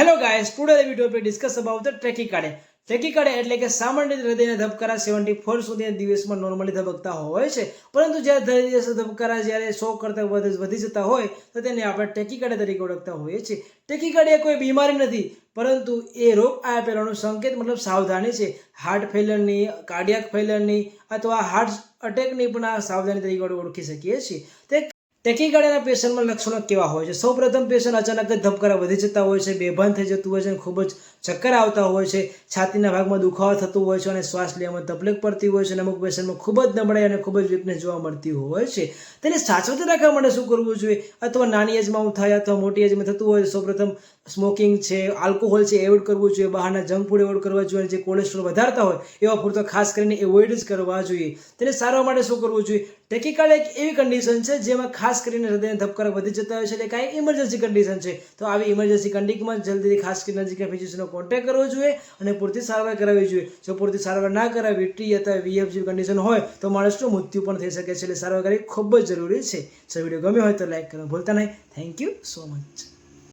Hello guys, today video पे discuss about the ટેકીકાર્ડિયા। ટેકીકાર્ડિયા એટલે કે સામાન્ય રીતે હૃદયના ધબકારા 74 સુધી દિવસમાં નોર્મલી ધબકતા હોય છે, પરંતુ જ્યારે દિવસે ધબકારા જ્યારે 100 કરતાં વધી જતા હોય તો તેને આપણે ટેકીકાર્ડિયા તરીકે ઓળખતા હોઈએ છીએ। ટેકીકાર્ડિયા કોઈ બીમારી નથી, પરંતુ એ રોગ આવ્યા પહેલાનો સંકેત મતલબ સાવધાની છે। હાર્ટ ફેલિયરની, કાર્ડિયાક ફેલિયરની અથવા હાર્ટ અટેકની પણ આ સાવધાની તરીકે ઓળખી શકીએ છીએ। ટેકીકાર્ડિયાના પેશન્ટમાં લક્ષણો કેવા હોય છે? સૌપ્રથમ પેશન્ટ અચાનક જ ધબકારા વધી જતા હોય છે, બેભાન થઈ જતું હોય છે અને ખૂબ જ ચક્કર આવતા હોય છે, છાતીના ભાગમાં દુખાવો થતો હોય છે અને શ્વાસ લેવામાં તકલીફ પડતી હોય છે અને અમુક પેશન્ટમાં ખૂબ જ નબળાઈ અને ખૂબ જ વીકનેસ જોવા મળતી હોય છે। તેને સાચવતી રાખવા માટે શું કરવું જોઈએ? અથવા નાની એજમાં થાય અથવા મોટી એજમાં થતું હોય તો સૌપ્રથમ સ્મોકિંગ છે, આલ્કોહોલ છે એવોઇડ કરવું જોઈએ, બહારના જંક ફૂડ એવોઇડ કરવા જોઈએ, જે કોલેસ્ટ્રોલ વધારતા હોય એવા ફૂડ તો ખાસ કરીને એવોઇડ જ કરવા જોઈએ। તેને સારવાર માટે શું કરવું જોઈએ? ટેકીકાર્ડિયા એક એવી કન્ડિશન છે જેમાં ખાસ કરીને હૃદયના ધબકારા વધી જતા હોય છે, એટલે કાંઈ ઇમરજન્સી કન્ડિશન છે, તો આવી ઇમરજન્સી કન્ડિશનમાં જલ્દીથી ખાસ કરીને નજીકના ફિઝિશિયનનો કોન્ટેક્ટ કરવો જોઈએ અને પૂરતી સારવાર કરાવવી જોઈએ। જો પૂરતી સારવાર ના કરાવી, ટી અથવા વીએફ જેવી કન્ડિશન હોય તો માણસનું મૃત્યુ પણ થઈ શકે છે, એટલે સારવાર કરવી ખૂબ જ જરૂરી છે। જો વિડીયો ગમ્યો હોય તો લાઈક કરવાનું ભૂલતા નહીં। Thank you so much.